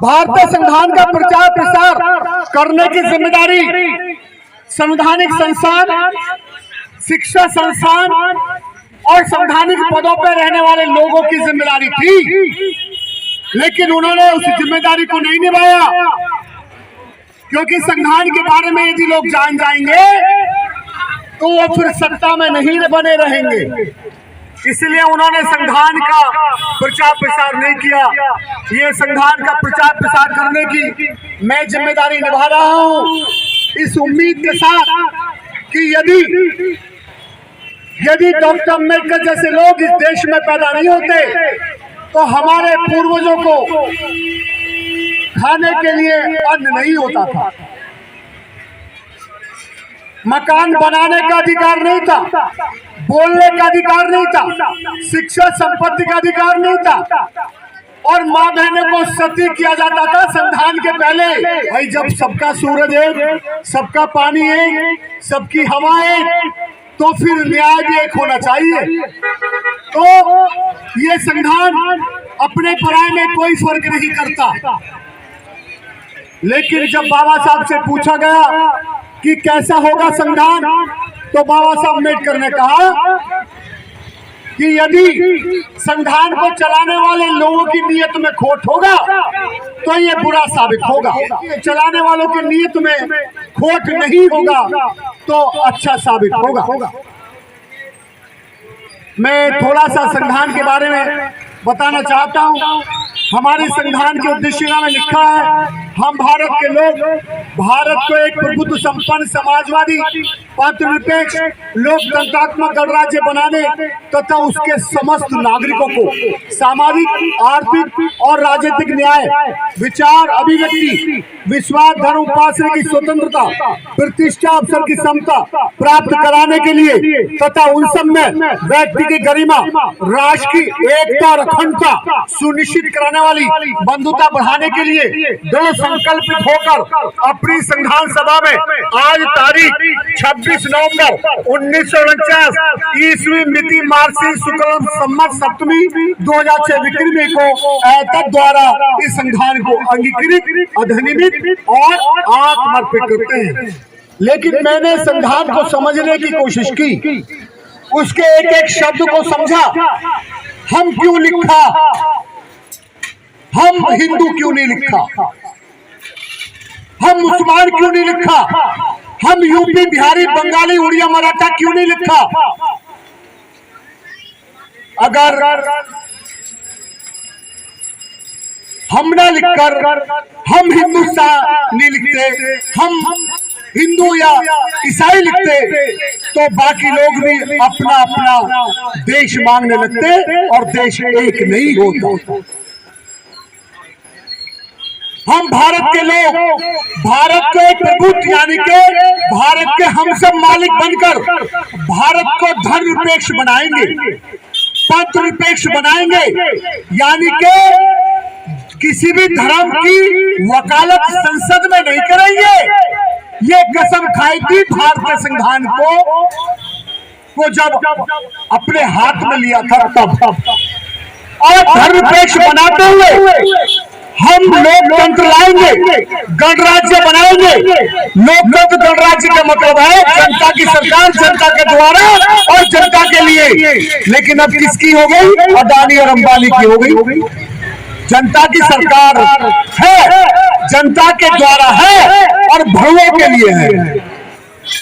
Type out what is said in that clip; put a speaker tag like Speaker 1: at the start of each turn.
Speaker 1: भारतीय संविधान का प्रचार प्रसार करने की जिम्मेदारी संवैधानिक संस्थान, शिक्षा संस्थान और संवैधानिक पदों पर रहने वाले लोगों की जिम्मेदारी थी, लेकिन उन्होंने उस जिम्मेदारी को नहीं निभाया, क्योंकि संविधान के बारे में यदि लोग जान जाएंगे तो वो फिर सत्ता में नहीं बने रहेंगे। इसलिए उन्होंने संविधान का प्रचार प्रसार नहीं किया। ये संविधान का प्रचार प्रसार करने की मैं जिम्मेदारी निभा रहा हूँ, इस उम्मीद के साथ कि यदि डॉक्टर अम्बेडकर जैसे लोग इस देश में पैदा नहीं होते तो हमारे पूर्वजों को खाने के लिए अन्न नहीं होता था, मकान बनाने का अधिकार नहीं था, बोलने का अधिकार नहीं था, शिक्षा संपत्ति का अधिकार नहीं था, और माँ बहनों को सती किया जाता था संविधान के पहले। भाई जब सबका सूरज एक, सबका पानी एक, सबकी हवा एक, तो फिर न्याय भी एक होना चाहिए। तो ये संविधान अपने पराये में कोई फर्क नहीं करता। लेकिन जब बाबा साहब से पूछा गया कि कैसा होगा संविधान, तो बाबा साहब अम्बेडकर ने कहा कि यदि संविधान को चलाने वाले लोगों की नीयत में खोट होगा तो ये बुरा साबित होगा, चलाने वालों की नीयत में खोट नहीं होगा तो अच्छा साबित होगा। मैं थोड़ा सा संविधान के बारे में बताना चाहता हूँ। हमारे संविधान के उद्देश्य में लिखा है, हम भारत के लोग भारत को एक प्रभुत्व संपन्न समाजवादी पात्रनिरपेक्ष लोकतंत्रात्मक गणराज्य बनाने तथा उसके समस्त नागरिकों को सामाजिक, आर्थिक और राजनीतिक न्याय, विचार, अभिव्यक्ति, विश्वास, धर्म उपासना की स्वतंत्रता, प्रतिष्ठा, अवसर की समता प्राप्त कराने के लिए तथा उन सब में व्यक्ति की गरिमा, राष्ट्र की एकता और अखंडता सुनिश्चित कराने वाली बंधुता बढ़ाने के लिए दृढ़ संकल्पित होकर अपनी संविधान सभा में आज तारीख 26 नवंबर 1949 ईस्वी मिति मार्सी शुक्ल संवत सप्तमी 2006 विक्रमी को ऐतक द्वारा इस संविधान को अंगीकृत, अधिनियमित और आत्मर्पित करते हैं। लेकिन मैंने संविधान को समझने की कोशिश की, उसके एक एक शब्द को समझा। हम क्यों लिखा, हम हिंदू क्यों नहीं लिखा, हम मुसलमान क्यों नहीं लिखा, हम यूपी, बिहारी, बंगाली, उड़िया, मराठा क्यों नहीं लिखा। अगर हम ना लिखकर हम हिंदुस्तान नहीं लिखते, हम हिंदू या ईसाई लिखते तो बाकी लोग भी अपना अपना देश मांगने लगते और देश एक नहीं होता। हम भारत के लोग भारत को एक प्रभुत्व यानी के भारत के हम सब मालिक बनकर भारत को धर्म निरपेक्ष बनाएंगे, पंथ निरपेक्ष बनाएंगे, यानी के किसी भी धर्म की वकालत संसद में नहीं करेंगे। ये कसम खाई थी भारतीय संविधान को जब अपने हाथ में लिया था तब। और धर्म निरपेक्ष बनाते हुए हम लोकतंत्र लाएंगे, गणराज्य बनाएंगे। लोकतंत्र गणराज्य का मतलब है जनता की सरकार, जनता के द्वारा और जनता के लिए। लेकिन अब किसकी हो गई, अदानी और अंबानी की हो गई। जनता की सरकार है, जनता के द्वारा है और भरुओं के लिए है।